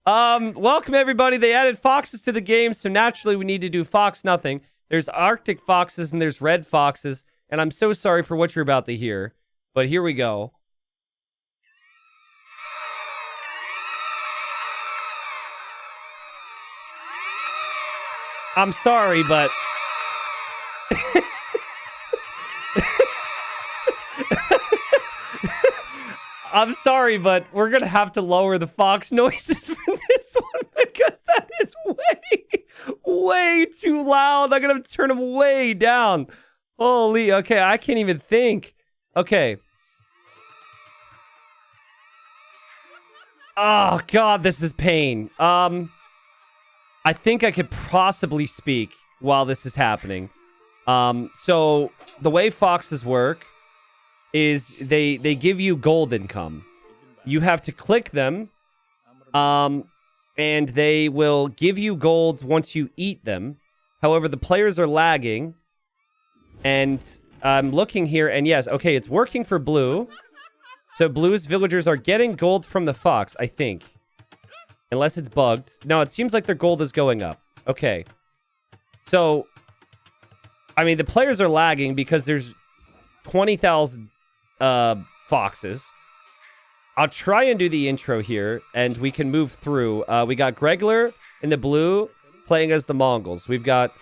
Welcome everybody. They added foxes to the game, so naturally we need to do fox nothing. There's Arctic foxes and there's red foxes, and I'm so sorry for what you're about to hear, but here we go. I'm sorry, but I'm sorry, but we're gonna have to lower the fox noises for this one because that is way too loud. I'm gonna turn them way down. Holy, okay, I can't even think. Okay. Oh God, this is pain. I think I could possibly speak while this is happening. So the way foxes work is they give you gold income. You have to click them, and they will give you gold once you eat them. However, the players are lagging, and I'm looking here, and yes, okay, it's working for blue. So blue's villagers are getting gold from the fox, I think. Unless it's bugged. No, it seems like their gold is going up. Okay. So, I mean, the players are lagging because there's 20,000 foxes. I'll try and do the intro here, and we can move through. We got Gregler in the blue playing as the Mongols. We've got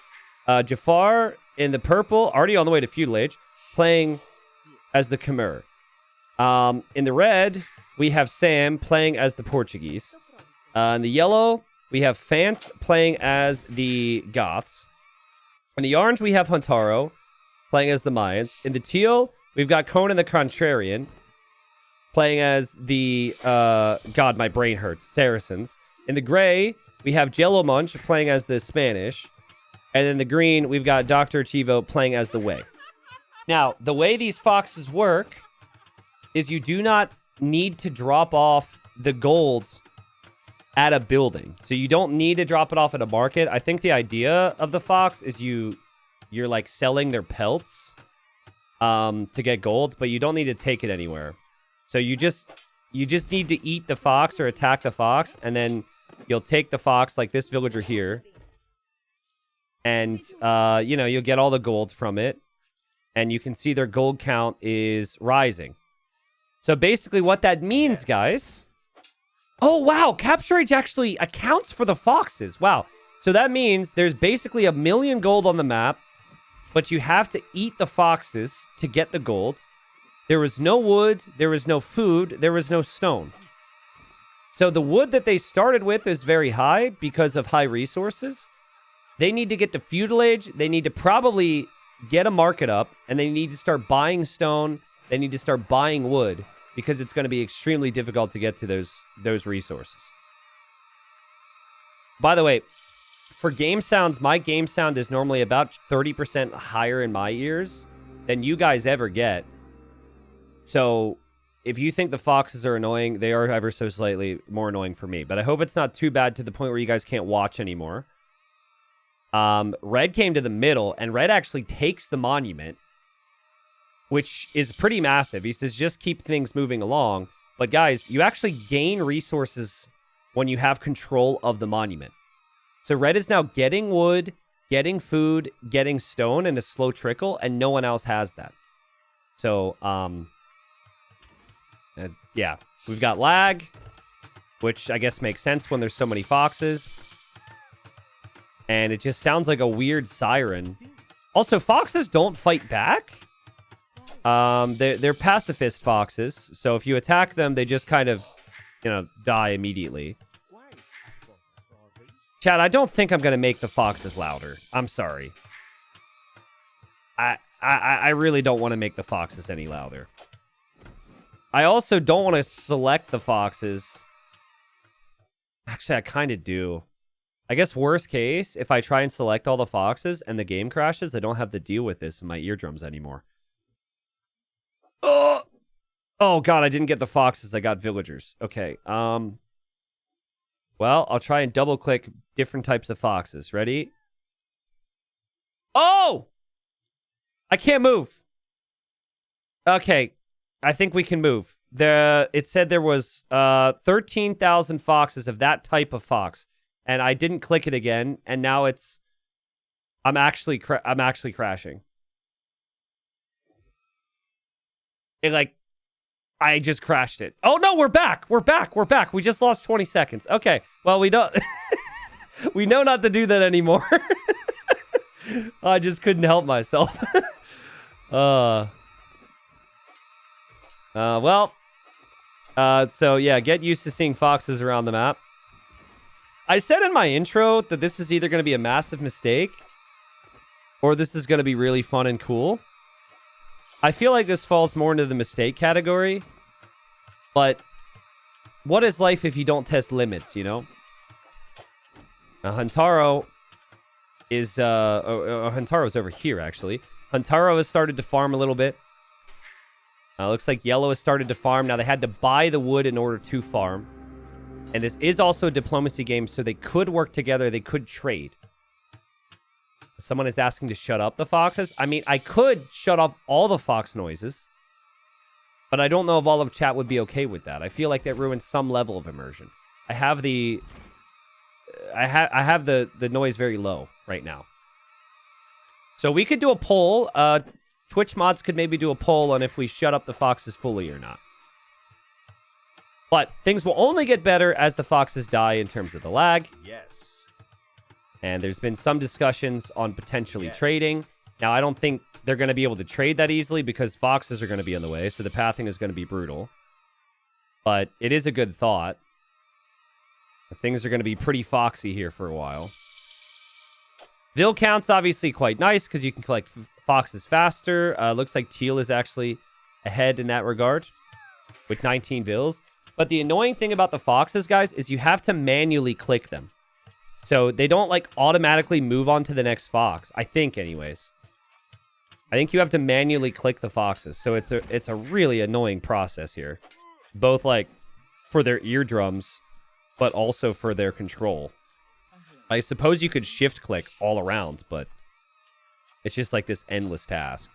Jafar in the purple, already on the way to feudal age, playing as the Khmer. In the red, we have Sam playing as the Portuguese. In the yellow, we have Fant playing as the Goths. In the orange, we have Huntaro playing as the Mayans. In the teal, we've got Conan the Contrarian playing as the, God, my brain hurts, Saracens. In the gray, we have Jello Munch playing as the Spanish. And in the green, we've got Dr. Chivo playing as the Wei. Now, the way these foxes work is you do not need to drop off the gold at a building. So you don't need to drop it off at a market. I think the idea of the fox is you're like selling their pelts to get gold, but you don't need to take it anywhere. So you just need to eat the fox or attack the fox, and then you'll take the fox like this villager here. And you know, you'll get all the gold from it. And you can see their gold count is rising. So basically what that means, guys... Oh, wow. Capture age actually accounts for the foxes. Wow. So that means there's basically 1 million gold on the map, but you have to eat the foxes to get the gold. There was no wood. There was no food. There was no stone. So the wood that they started with is very high because of high resources. They need to get to feudal age. They need to probably get a market up, and they need to start buying stone. They need to start buying wood, because it's going to be extremely difficult to get to those resources. By the way, for game sounds, my game sound is normally about 30% higher in my ears than you guys ever get. So if you think the foxes are annoying, they are ever so slightly more annoying for me. But I hope it's not too bad to the point where you guys can't watch anymore. Red came to the middle, and Red actually takes the monument, which is pretty massive. He says, just keep things moving along. But guys, you actually gain resources when you have control of the monument. So Red is now getting wood, getting food, getting stone in a slow trickle, and no one else has that. So, yeah, we've got lag, which I guess makes sense when there's so many foxes. And it just sounds like a weird siren. Also, foxes don't fight back. They're pacifist foxes, so if you attack them, they just kind of, you know, die immediately. Chad, I don't think I'm gonna make the foxes louder. I'm sorry. I really don't want to make the foxes any louder. I also don't want to select the foxes. Actually, I kind of do. I guess worst case, if I try and select all the foxes and the game crashes, I don't have to deal with this in my eardrums anymore. Oh God, I didn't get the foxes. I got villagers. Okay. Well, I'll try and double click different types of foxes. Ready? Oh! I can't move. Okay. I think we can move. It said there was 13,000 foxes of that type of fox, and I didn't click it again, and now it's. I'm actually crashing. I just crashed it. Oh no, we're back. We're back. We just lost 20 seconds. Okay, well we don't. We know not to do that anymore. I just couldn't help myself. So yeah, get used to seeing foxes around the map. I said in my intro that this is either going to be a massive mistake or this is going to be really fun and cool. I feel like this falls more into the mistake category, but what is life if you don't test limits, you know? Huntaro is, Huntaro's over here, actually. Huntaro has started to farm a little bit. Looks like Yellow has started to farm. Now, they had to buy the wood in order to farm. And this is also a diplomacy game, so they could work together. They could trade. Someone is asking to shut up the foxes. I mean, I could shut off all the fox noises, but I don't know if all of chat would be okay with that. I feel like that ruins some level of immersion. I have the noise very low right now. So we could do a poll. Twitch mods could maybe do a poll on if we shut up the foxes fully or not. But things will only get better as the foxes die in terms of the lag. Yes. And there's been some discussions on potentially trading. Now, I don't think they're going to be able to trade that easily because foxes are going to be in the way, so the pathing is going to be brutal. But it is a good thought. Things are going to be pretty foxy here for a while. Vill count's obviously quite nice because you can collect foxes faster. Looks like Teal is actually ahead in that regard with 19 vills. But the annoying thing about the foxes, guys, is you have to manually click them. So they don't, like, automatically move on to the next fox. I think, anyways. I think you have to manually click the foxes. So it's a really annoying process here. Both, like, for their eardrums, but also for their control. I suppose you could shift click all around, but it's just, like, this endless task.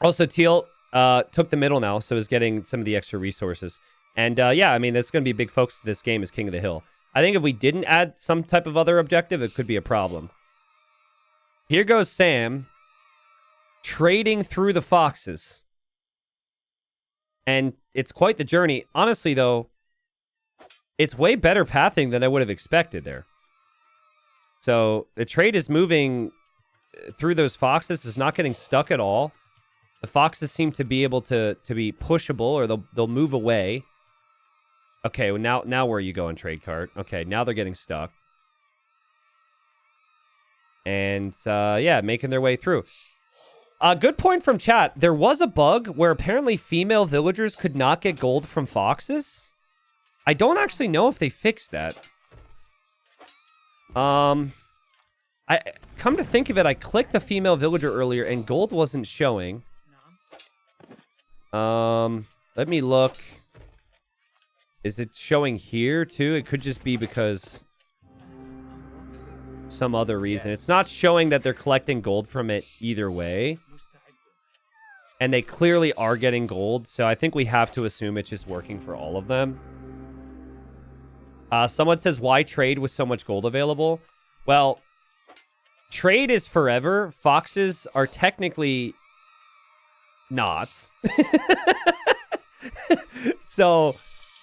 Also, Teal took the middle now, so is getting some of the extra resources. And, yeah, I mean, that's going to be a big focus of this game is King of the Hill. I think if we didn't add some type of other objective, it could be a problem. Here goes Sam trading through the foxes. And it's quite the journey. Honestly, though, it's way better pathing than I would have expected there. So the trade is moving through those foxes. It's not getting stuck at all. The foxes seem to be able to be pushable, or they'll move away. Okay, well now where are you going, trade cart? Okay, now they're getting stuck. And, yeah, making their way through. Good point from chat. There was a bug where apparently female villagers could not get gold from foxes. I don't actually know if they fixed that. I come to think of it, I clicked a female villager earlier and gold wasn't showing. Let me look. Is it showing here, too? It could just be because some other reason. It's not showing that they're collecting gold from it either way. And they clearly are getting gold, so I think we have to assume it's just working for all of them. Someone says, why trade with so much gold available? Well, trade is forever. Foxes are technically not. So...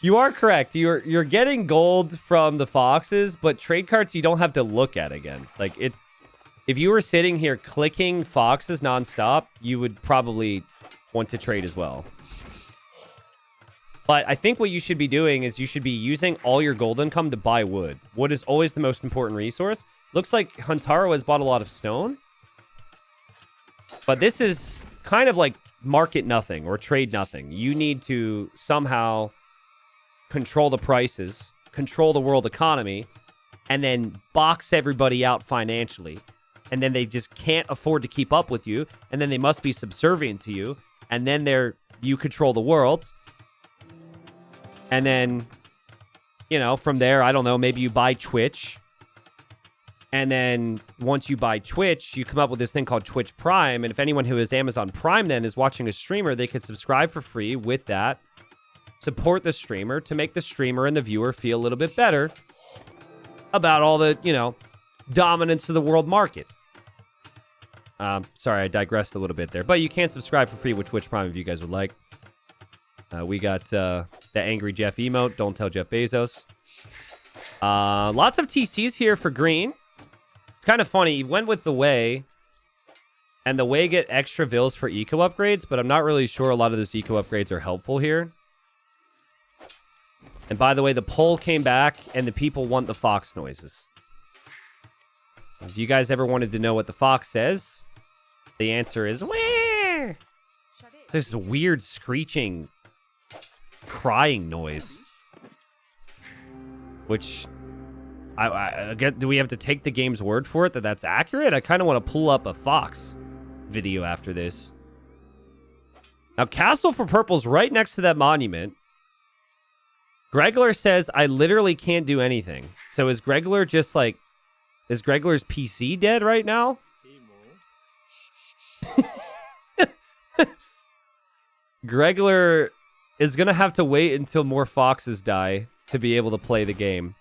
you are correct. You're getting gold from the foxes, but trade carts you don't have to look at again. Like if you were sitting here clicking foxes nonstop, you would probably want to trade as well. But I think what you should be doing is you should be using all your gold income to buy wood. Wood is always the most important resource. Looks like Huntaro has bought a lot of stone. But this is kind of like market nothing or trade nothing. You need to somehow control the prices, control the world economy, and then box everybody out financially. And then they just can't afford to keep up with you, and then they must be subservient to you, and then you control the world. And then, you know, from there, I don't know, maybe you buy Twitch, And then once you buy Twitch, you come up with this thing called Twitch Prime. And if anyone who has Amazon Prime then is watching a streamer, they could subscribe for free with that. Support the streamer to make the streamer and the viewer feel a little bit better about all the, you know, dominance of the world market. Sorry, I digressed a little bit there. But you can subscribe for free with Twitch Prime if you guys would like. We got the Angry Jeff emote. Don't tell Jeff Bezos. Lots of TCs here for green. It's kind of funny. He went with the Way. And the Way get extra vills for eco upgrades. But I'm not really sure a lot of those eco upgrades are helpful here. And by the way, the poll came back. And the people want the fox noises. If you guys ever wanted to know what the fox says, the answer is where. There's this weird screeching, crying noise. Which, I get. Do we have to take the game's word for it that that's accurate? I kind of want to pull up a fox video after this. Now, Castle for Purple's right next to that monument. Gregler says, I literally can't do anything. So is Gregler just like... Is Gregler's PC dead right now? Gregler is going to have to wait until more foxes die to be able to play the game.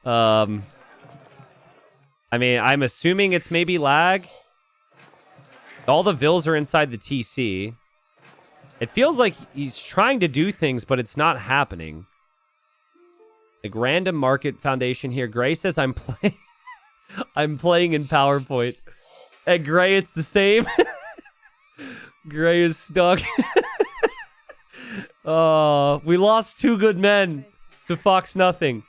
I mean, I'm assuming it's maybe lag. All the vills are inside the TC. It feels like he's trying to do things, but it's not happening. Like random market foundation here. Gray says I'm playing I'm playing in PowerPoint. At Gray, it's the same. Gray is stuck. Oh, we lost 2 good men to Fox nothing.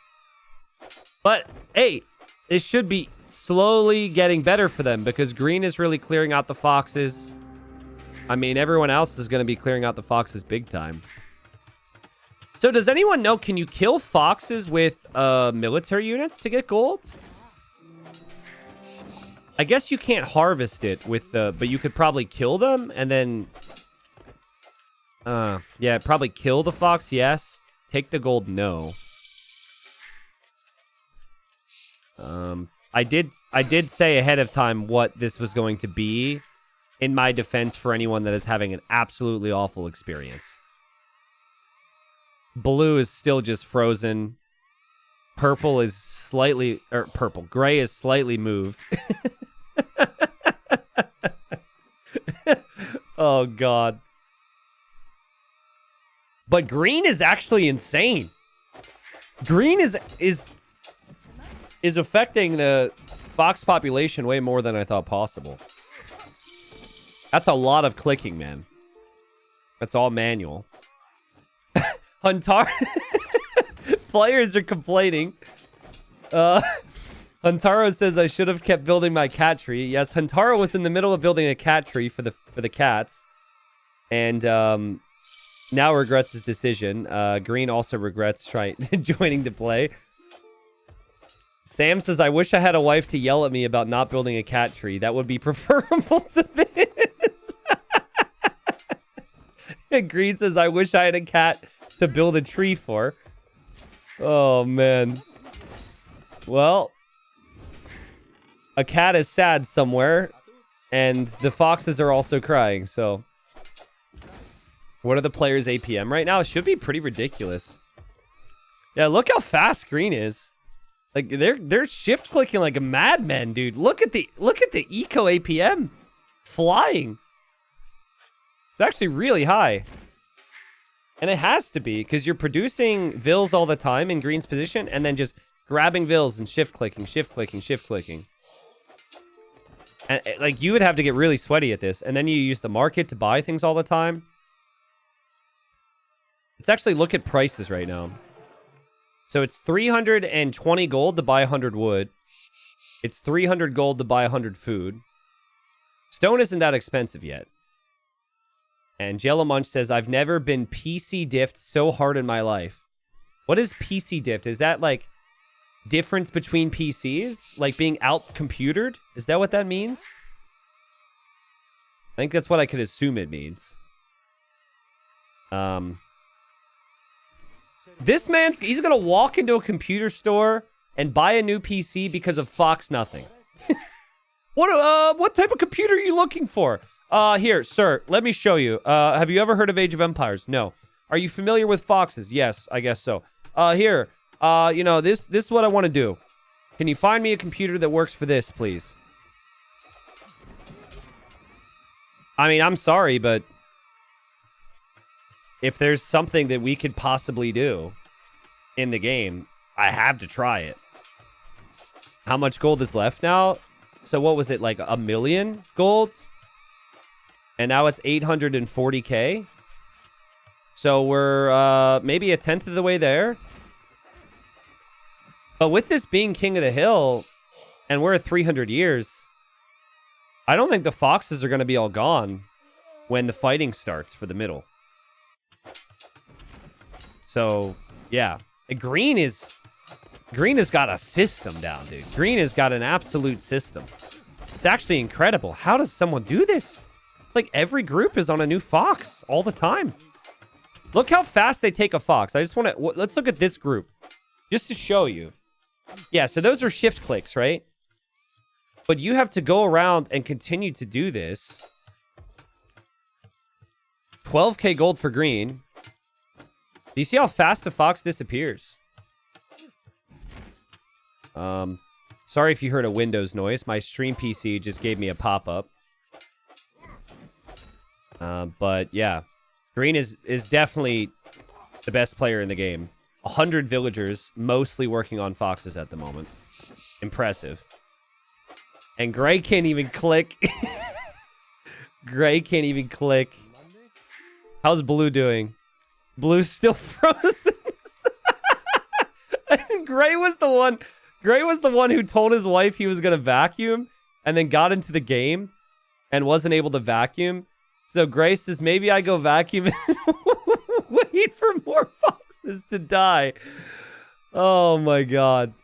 But hey, it should be slowly getting better for them because green is really clearing out the foxes. I mean, everyone else is going to be clearing out the foxes big time. So does anyone know, can you kill foxes with military units to get gold? I guess you can't harvest it with the, but you could probably kill them and then, yeah, probably kill the fox, yes. Take the gold, no. I did say ahead of time what this was going to be in my defense for anyone that is having an absolutely awful experience. Blue is still just frozen. Purple is slightly... Or purple. Gray is slightly moved. Oh, God. But green is actually insane. Green is affecting the fox population way more than I thought possible. That's a lot of clicking, man. That's all manual. Huntaro... Players are complaining. Huntaro says I should have kept building my cat tree. Yes, Huntaro was in the middle of building a cat tree for the cats. And now regrets his decision. Green also regrets joining to play. Sam says, I wish I had a wife to yell at me about not building a cat tree. That would be preferable to this. And Green says, I wish I had a cat to build a tree for. Oh, man. Well, a cat is sad somewhere, and the foxes are also crying, so... What are the players' APM right now? It should be pretty ridiculous. Yeah, look how fast Green is. Like, they're shift-clicking like a madman, dude. Look at the eco APM. Flying. It's actually really high. And it has to be, because you're producing vills all the time in Green's position, and then just grabbing vills and shift-clicking, shift-clicking, shift-clicking. And, like, you would have to get really sweaty at this, and then you use the market to buy things all the time. Let's actually look at prices right now. So it's 320 gold to buy 100 wood. It's 300 gold to buy 100 food. Stone isn't that expensive yet. And Jello Munch says, I've never been PC diffed so hard in my life. What is PC diffed? Is that like difference between PCs? Like being out-computered? Is that what that means? I think that's what I could assume it means. This man's... He's going to walk into a computer store and buy a new PC because of Fox nothing. What type of computer are you looking for? Here, sir, let me show you. Have you ever heard of Age of Empires? No. Are you familiar with Foxes? Yes, I guess so. Here, you know, this is what I want to do. Can you find me a computer that works for this, please? I mean, I'm sorry, but if there's something that we could possibly do in the game, I have to try it. How much gold is left now? So what was it, like 1 million gold? And now it's 840k. So we're maybe 1/10 of the way there. But with this being King of the Hill, and we're at 300 years, I don't think the foxes are going to be all gone when the fighting starts for the middle. So, yeah. Green has got a system down, dude. Green has got an absolute system. It's actually incredible. How does someone do this? Like, every group is on a new fox all the time. Look how fast they take a fox. I just want to... Let's look at this group. Just to show you. Yeah, so those are shift clicks, right? But you have to go around and continue to do this. 12k gold for green. Do you see how fast the fox disappears? Sorry if you heard a Windows noise. My stream PC just gave me a pop-up. But yeah, green is definitely the best player in the game. 100 villagers, mostly working on foxes at the moment. Impressive. And Gray can't even click. Gray can't even click. How's Blue doing? Blue's still frozen. And Gray was the one who told his wife he was going to vacuum and then got into the game and wasn't able to vacuum. So Gray says, maybe I go vacuum and wait for more foxes to die. Oh my god.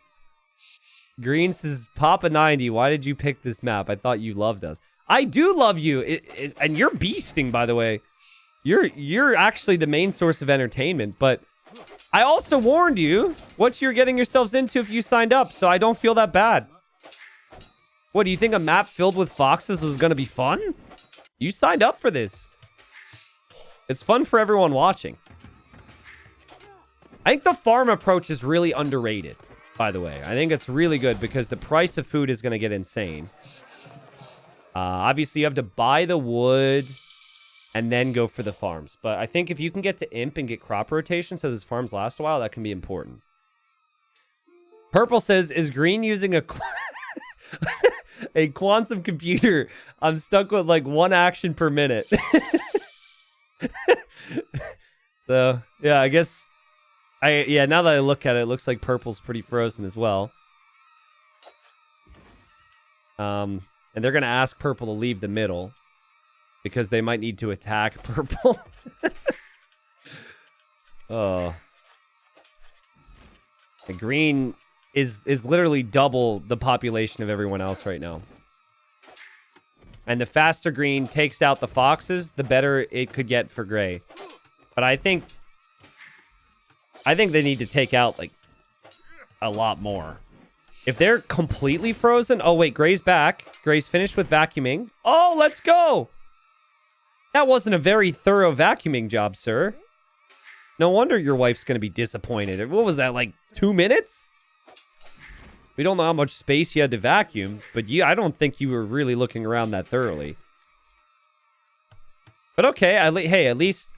Green says, Papa 90, why did you pick this map? I thought you loved us. I do love you. And you're beasting, by the way. You're actually the main source of entertainment, but I also warned you what you're getting yourselves into if you signed up, so I don't feel that bad. What, do you think a map filled with foxes was going to be fun? You signed up for this. It's fun for everyone watching. I think the farm approach is really underrated, by the way. I think it's really good because the price of food is going to get insane. Obviously, you have to buy the wood and then go for the farms. But I think if you can get to Imp and get crop rotation so those farms last a while, that can be important. Purple says, is Green using a quantum computer? I'm stuck with like 1 action per minute. So, yeah, I guess... now that I look at it, it looks like Purple's pretty frozen as well. And they're going to ask Purple to leave the middle because they might need to attack Purple. Oh. The Green is literally double the population of everyone else right now. And the faster Green takes out the foxes, the better it could get for Gray. But I think they need to take out, like, a lot more. If they're completely frozen... Oh, wait, Gray's back. Gray's finished with vacuuming. Oh, let's go! That wasn't a very thorough vacuuming job, sir. No wonder your wife's going to be disappointed. What was that, like 2 minutes? We don't know how much space you had to vacuum, but I don't think you were really looking around that thoroughly. But okay, hey, at least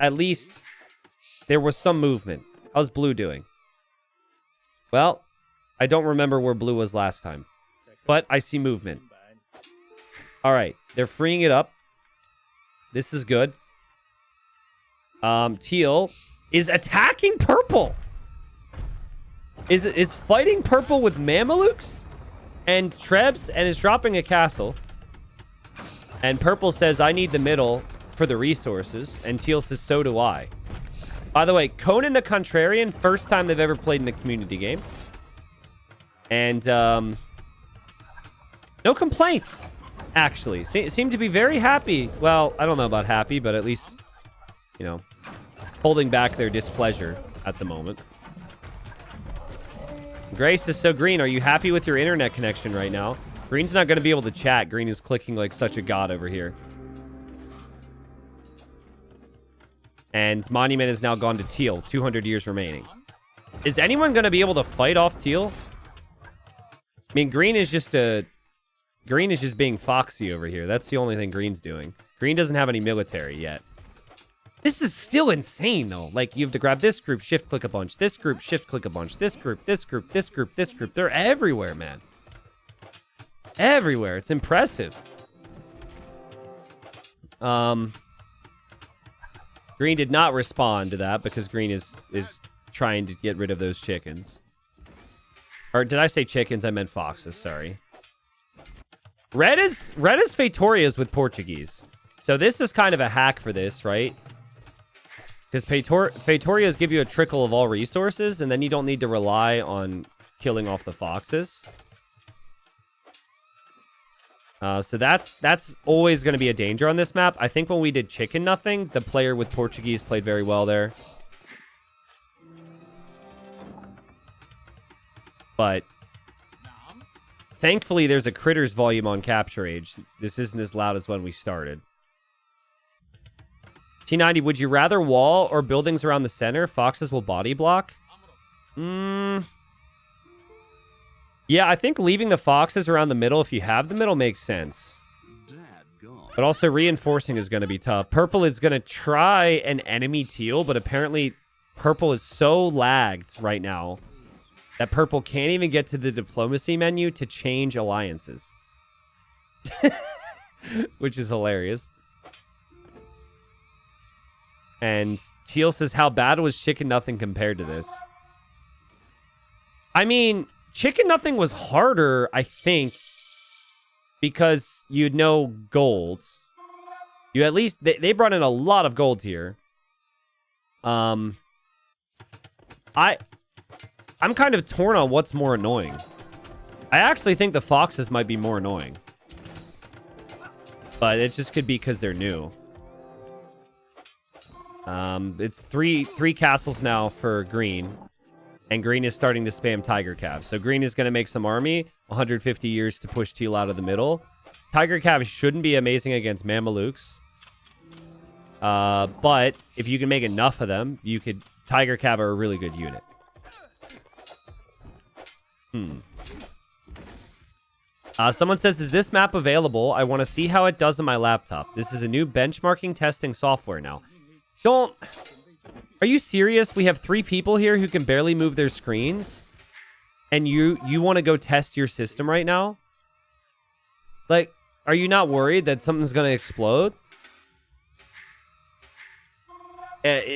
there was some movement. How's Blue doing? Well, I don't remember where Blue was last time, but I see movement. All right, they're freeing it up. This is good. Teal is attacking Purple. Is fighting Purple with Mamelukes and Trebs and is dropping a castle. And Purple says, I need the middle for the resources. And Teal says, so do I. By the way, Conan the Contrarian, first time they've ever played in a community game. And no complaints, actually. Seem to be very happy. Well, I don't know about happy, but at least, you know, holding back their displeasure at the moment. Grace is so green. Are you happy with your internet connection right now? Green's not going to be able to chat. Green is clicking like such a god over here. And Monument has now gone to Teal. 200 years remaining. Is anyone going to be able to fight off Teal? I mean, Green is just being foxy over here. That's the only thing Green's doing. Green doesn't have any military yet. This is still insane, though. Like, you have to grab this group, shift-click a bunch. This group, shift-click a bunch. This group, this group, this group, this group. They're everywhere, man. Everywhere. It's impressive. Green did not respond to that because Green is trying to get rid of those chickens. Or did I say chickens? I meant foxes. Sorry. Red is Fetorias with Portuguese. So this is kind of a hack for this, right? Because Fetorias give you a trickle of all resources, and then you don't need to rely on killing off the foxes. So that's always going to be a danger on this map. I think when we did Chicken Nothing, the player with Portuguese played very well there. But thankfully, there's a Critters volume on Capture Age. This isn't as loud as when we started. T90, would you rather wall or buildings around the center? Foxes will body block. Yeah, I think leaving the foxes around the middle, if you have the middle, makes sense. But also reinforcing is going to be tough. Purple is going to try an enemy Teal, but apparently Purple is so lagged right now that Purple can't even get to the diplomacy menu to change alliances. Which is hilarious. And Teal says, how bad was Chicken Nothing compared to this? I mean, Chicken Nothing was harder, I think, because you'd know gold. You at least, they brought in a lot of gold here. I'm kind of torn on what's more annoying. I actually think the foxes might be more annoying. But it just could be because they're new. It's three castles now for Green. And Green is starting to spam Tiger Cav. So Green is going to make some army. 150 years to push Teal out of the middle. Tiger Cav shouldn't be amazing against Mamelukes. But if you can make enough of them, you could... Tiger Cav are a really good unit. Someone says, is this map available? I want to see how it does on my laptop. This is a new benchmarking testing software now. Don't... Are you serious? We have 3 people here who can barely move their screens? And you want to go test your system right now? Like, are you not worried that something's going to explode?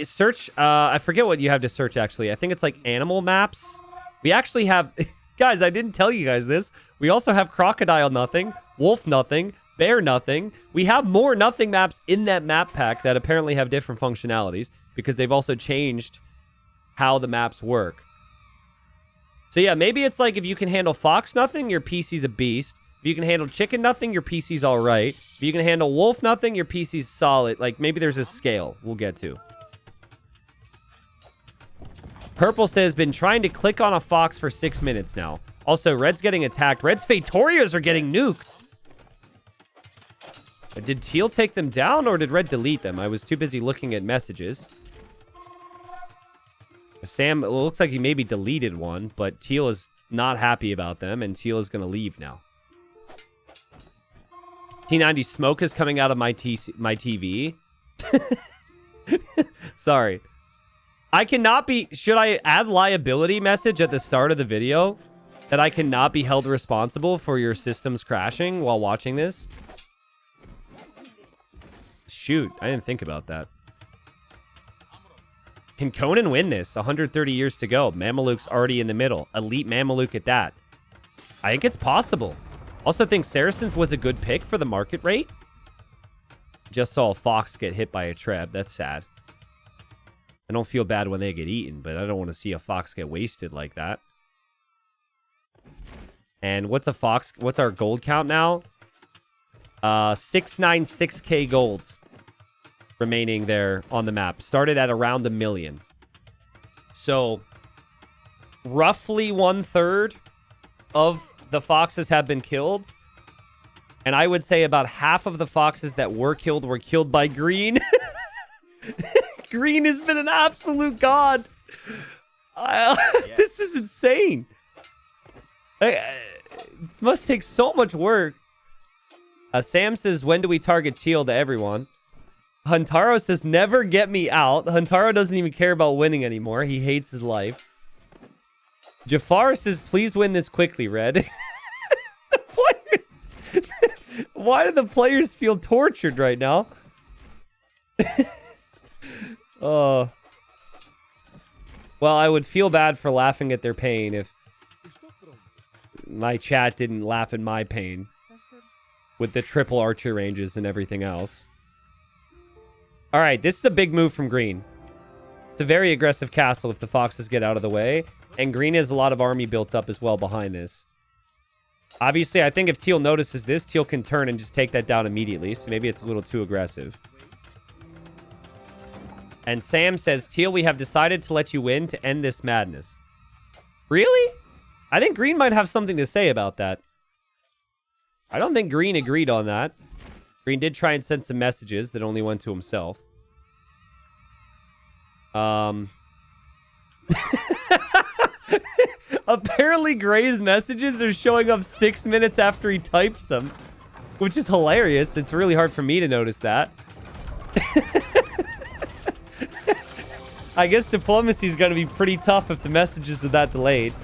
Search, I forget what you have to search, actually. I think it's like animal maps. We actually have... Guys, I didn't tell you guys this. We also have crocodile nothing, wolf nothing, bear nothing. We have more nothing maps in that map pack that apparently have different functionalities because they've also changed how the maps work. So yeah, maybe it's like if you can handle fox nothing, your PC's a beast. If you can handle chicken nothing, your PC's all right. If you can handle wolf nothing, your PC's solid. Like maybe there's a scale we'll get to. Purple says, been trying to click on a fox for 6 minutes now. Also, Red's getting attacked. Red's Fetorias are getting nuked. Did Teal take them down or did Red delete them? I was too busy looking at messages. Sam, it looks like he maybe deleted one, but Teal is not happy about them, and Teal is going to leave now. T90 smoke is coming out of my TV. Sorry. I cannot be... Should I add liability message at the start of the video? That I cannot be held responsible for your systems crashing while watching this? Shoot, I didn't think about that. Can Conan win this? 130 years to go. Mameluke's already in the middle. Elite Mameluke at that. I think it's possible. Also think Saracens was a good pick for the market rate. Just saw a fox get hit by a treb. That's sad. I don't feel bad when they get eaten, but I don't want to see a fox get wasted like that. And what's a fox? What's our gold count now? 696k gold remaining there on the map. Started at around 1 million. So roughly 1/3 of the foxes have been killed. And I would say about half of the foxes that were killed by green. Green has been an absolute god. This is insane. It must take so much work. Sam says, when do we target Teal to everyone? Huntaro says, never get me out. Huntaro doesn't even care about winning anymore. He hates his life. Jafar says, please win this quickly, Red. Why do the players feel tortured right now? Oh. Well, I would feel bad for laughing at their pain if my chat didn't laugh at my pain with the triple archer ranges and everything else. All right, this is a big move from green. It's a very aggressive castle if the foxes get out of the way, and green has a lot of army built up as well behind this. Obviously, I think if Teal notices this, Teal can turn and just take that down immediately, so maybe it's a little too aggressive. And Sam says, Teal, we have decided to let you win to end this madness. Really? I think green might have something to say about that. I don't think green agreed on that. Green did try and send some messages that only went to himself. Apparently, Gray's messages are showing up 6 minutes after he types them, which is hilarious. It's really hard for me to notice that. I guess diplomacy is going to be pretty tough if the messages are that delayed.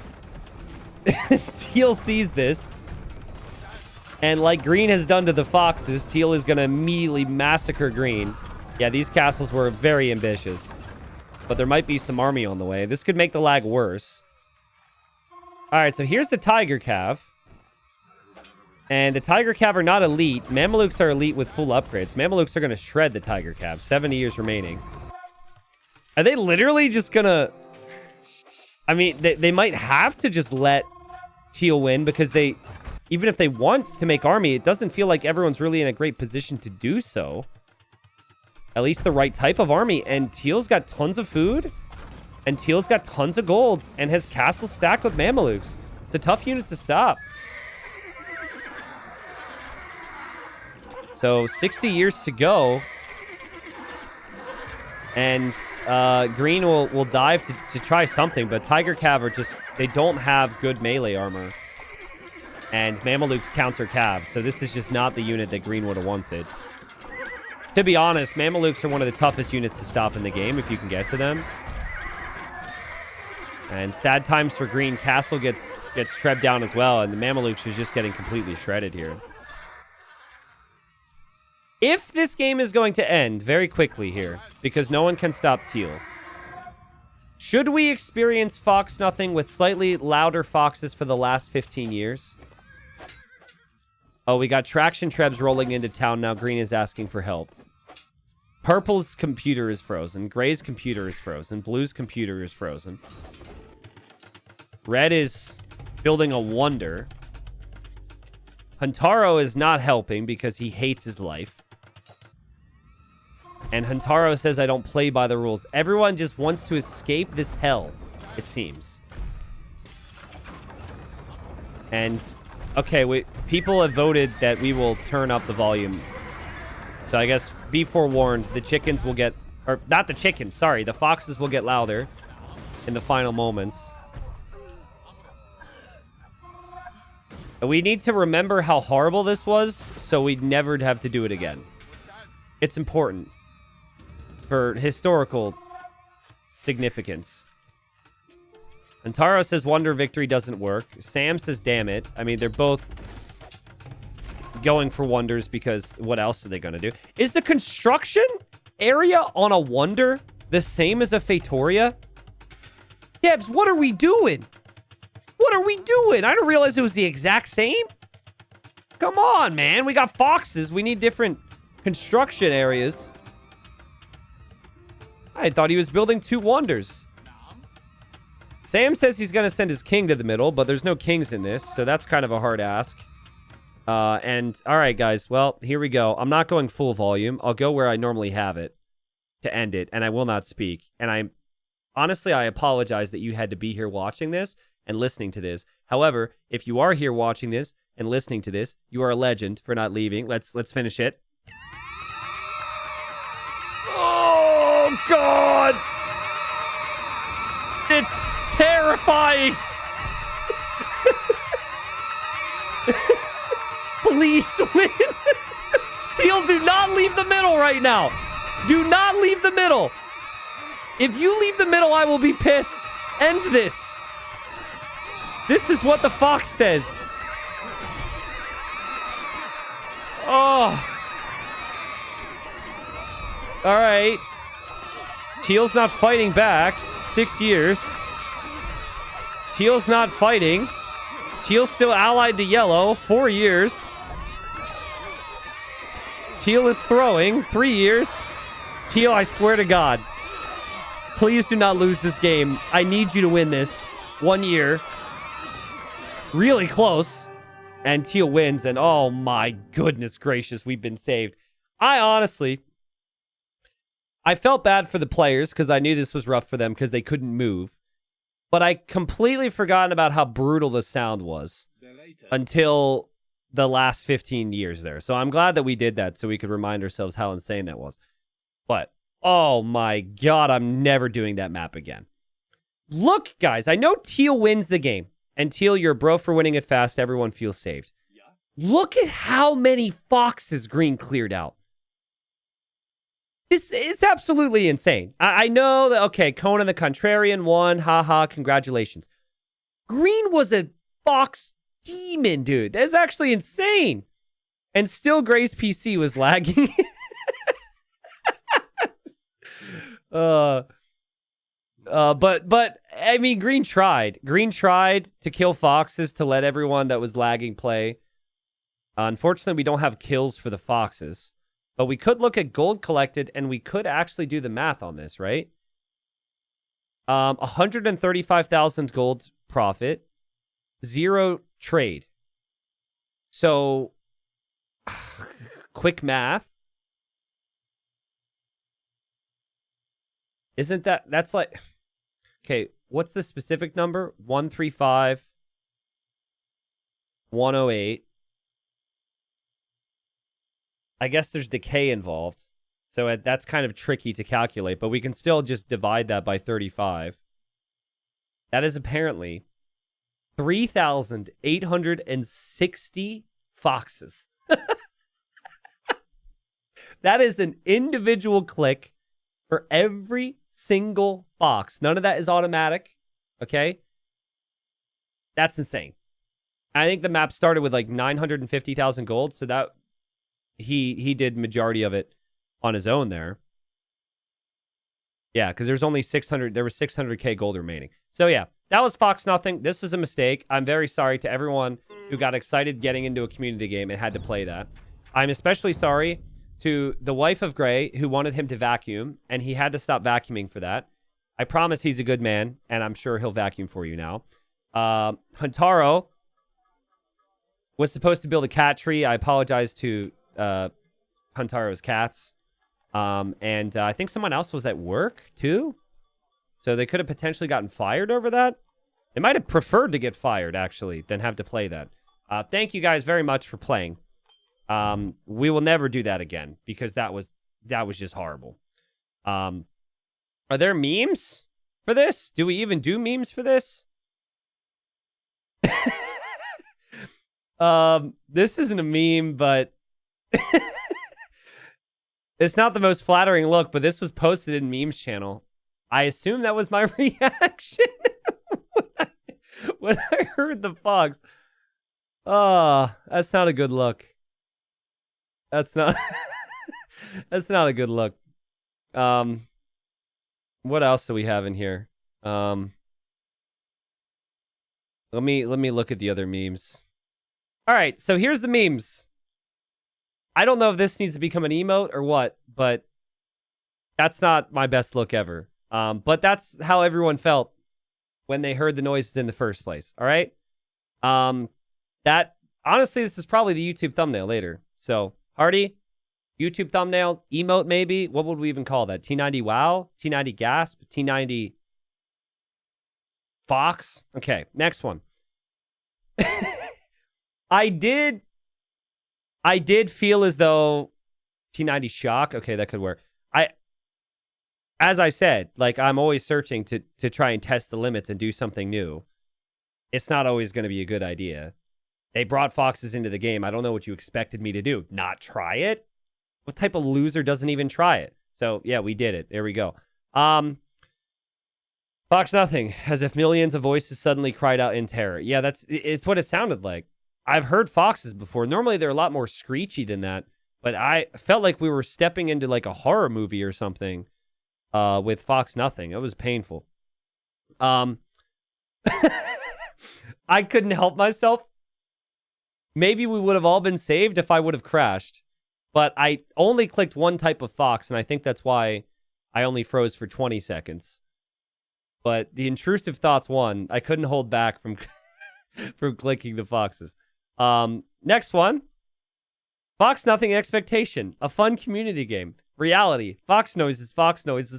Teal sees this. And like green has done to the foxes, Teal is going to immediately massacre green. Yeah, these castles were very ambitious. But there might be some army on the way. This could make the lag worse. All right, so here's the Tiger Cav. And the Tiger Cav are not elite. Mamelukes are elite with full upgrades. Mamelukes are going to shred the Tiger Cav. 70 years remaining. Are they literally just going to... I mean, they might have to just let Teal win because they... Even if they want to make army, it doesn't feel like everyone's really in a great position to do so. At least the right type of army. And Teal's got tons of food. And Teal's got tons of gold. And has castles stacked with Mamelukes. It's a tough unit to stop. So, 60 years to go. And green will dive to try something. But Tiger Cav are just... They don't have good melee armor. And Mamelukes counter Cav. So this is just not the unit that green would have wanted. To be honest, Mamelukes are one of the toughest units to stop in the game if you can get to them. And sad times for green. Castle gets trebbed down as well. And the Mamelukes is just getting completely shredded here. If this game is going to end very quickly here, because no one can stop Teal, should we experience Fox Nothing with slightly louder foxes for the last 15 years? Oh, we got Traction Trebs rolling into town now. Green is asking for help. Purple's computer is frozen. Gray's computer is frozen. Blue's computer is frozen. Red is building a wonder. Huntaro is not helping because he hates his life. And Huntaro says, I don't play by the rules. Everyone just wants to escape this hell, it seems. And, okay, people have voted that we will turn up the volume. So I guess, be forewarned, the chickens will get... Or, not the chickens, sorry. The foxes will get louder in the final moments. We need to remember how horrible this was, so we'd never have to do it again. It's important. For historical significance. Antaro says Wonder Victory doesn't work. Sam says damn it. I mean, they're both going for wonders because what else are they going to do? Is the construction area on a wonder the same as a Fatoria? Devs, what are we doing? What are we doing? I didn't realize it was the exact same. Come on, man. We got foxes. We need different construction areas. I thought he was building two wonders. Sam says he's going to send his king to the middle, but there's no kings in this, so that's kind of a hard ask. And, all right, guys. Well, here we go. I'm not going full volume. I'll go where I normally have it to end it, and I will not speak. And I'm Honestly, I apologize that you had to be here watching this and listening to this. However, if you are here watching this and listening to this, you are a legend for not leaving. Let's finish it. Oh, God! It's terrifying! Please win! Teal, do not leave the middle right now! Do not leave the middle! If you leave the middle, I will be pissed. End this. This is what the fox says. Oh. All right. Teal's not fighting back. 6 years. Teal's not fighting. Teal's still allied to yellow. 4 years. Teal is throwing. 3 years. Teal, I swear to God. Please do not lose this game. I need you to win this. 1 year. Really close. And Teal wins. And oh my goodness gracious, we've been saved. I felt bad for the players because I knew this was rough for them because they couldn't move. But I completely forgotten about how brutal the sound was until the last 15 years there. So I'm glad that we did that so we could remind ourselves how insane that was. But oh my God, I'm never doing that map again. Look, guys, I know Teal wins the game. And Teal, you're a bro for winning it fast. Everyone feels saved. Yeah. Look at how many foxes green cleared out. It's absolutely insane. I know that, okay, Conan the Contrarian won. Haha, congratulations. Green was a fox demon, dude. That's actually insane. And still Gray's PC was lagging. But I mean, Green tried. Green tried to kill foxes to let everyone that was lagging play. Unfortunately, we don't have kills for the foxes. But we could look at gold collected, and we could actually do the math on this, right? 135,000 gold profit, 0 trade. So, quick math. Isn't that's like, okay, what's the specific number? 135, 108. I guess there's decay involved. So that's kind of tricky to calculate, but we can still just divide that by 35. That is apparently 3,860 foxes. That is an individual click for every single fox. None of that is automatic. Okay? That's insane. I think the map started with like 950,000 gold, so that he did majority of it on his own there. Yeah, because there's only 600. There was 600k gold remaining. So yeah, that was Fox Nothing. This was a mistake. I'm very sorry to everyone who got excited getting into a community game and had to play that. I'm especially sorry to the wife of Gray who wanted him to vacuum, and he had to stop vacuuming for that. I promise he's a good man, and I'm sure he'll vacuum for you now. Huntaro was supposed to build a cat tree. I apologize to Huntaro's cats. And I think someone else was at work, too. So they could have potentially gotten fired over that. They might have preferred to get fired, actually, than have to play that. Thank you guys very much for playing. We will never do that again, because that was just horrible. Are there memes for this? Do we even do memes for this? This isn't a meme, but... It's not the most flattering look, but this was posted in Memes channel. I assume that was my reaction when I heard the fox. Oh, that's not a good look. That's not that's not a good look. What else do we have in here? Let me look at the other memes. All right, so here's the memes. I don't know if this needs to become an emote or what, but that's not my best look ever. But that's how everyone felt when they heard the noises in the first place. All right. That honestly, this is probably the YouTube thumbnail later. So Hardy, YouTube thumbnail, emote maybe. What would we even call that? T90 Wow, T90 Gasp, T90 Fox. Okay, next one. I did feel as though T90 shock. Okay, that could work. As I said, like, I'm always searching to try and test the limits and do something new. It's not always going to be a good idea. They brought foxes into the game. I don't know what you expected me to do. Not try it? What type of loser doesn't even try it? So, yeah, we did it. There we go. Fox nothing, as if millions of voices suddenly cried out in terror. Yeah, it's what it sounded like. I've heard foxes before. Normally, they're a lot more screechy than that. But I felt like we were stepping into, like, a horror movie or something. With Fox nothing. It was painful. I couldn't help myself. Maybe we would have all been saved if I would have crashed. But I only clicked one type of fox, and I think that's why I only froze for 20 seconds. But the intrusive thoughts won. I couldn't hold back from from clicking the foxes. Next one. Fox nothing expectation. A fun community game. Reality. Fox noises,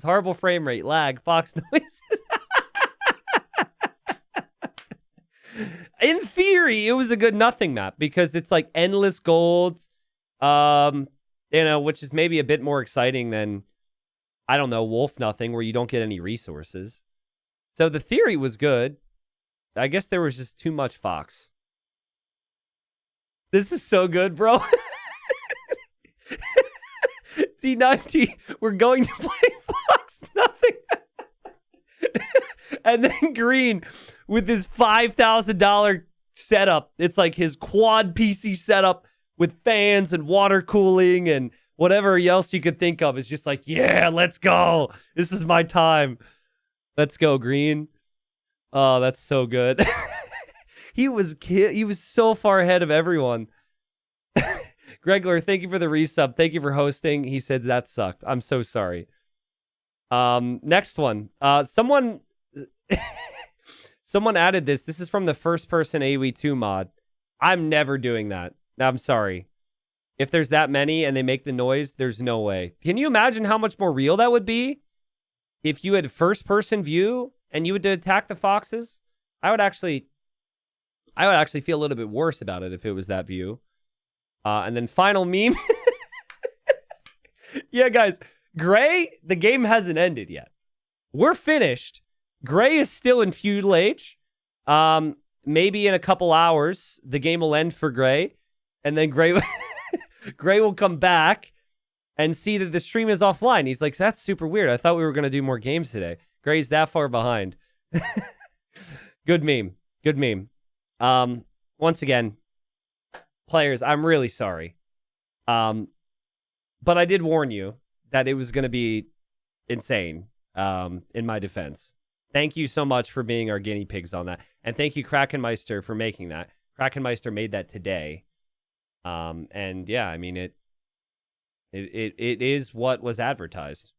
horrible frame rate, lag, fox noises. In theory, it was a good nothing map because it's like endless gold, which is maybe a bit more exciting than, I don't know, Wolf Nothing, where you don't get any resources. So the theory was good. I guess there was just too much fox. This is so good, bro. T90, we're going to play Fox nothing. And then Green with his $5,000 setup. It's like his quad PC setup with fans and water cooling and whatever else you could think of. Is just like, yeah, let's go. This is my time. Let's go, Green. Oh, that's so good. He was so far ahead of everyone. Gregler, thank you for the resub. Thank you for hosting. He said that sucked. I'm so sorry. Next one. Someone added this. This is from the first person AoE2 mod. I'm never doing that. I'm sorry. If there's that many and they make the noise, there's no way. Can you imagine how much more real that would be? If you had first person view and you would attack the foxes? I would actually feel a little bit worse about it if it was that view. And then final meme. Yeah, guys. Gray, the game hasn't ended yet. We're finished. Gray is still in feudal age. Maybe in a couple hours, the game will end for Gray. And then Gray will come back and see that the stream is offline. He's like, that's super weird. I thought we were going to do more games today. Gray's that far behind. Good meme. Good meme. Once again, players, I'm really sorry. But I did warn you that it was going to be insane, in my defense. Thank you so much for being our guinea pigs on that. And thank you, Krakenmeister, for making that. Krakenmeister made that today. And yeah, I mean, it is what was advertised.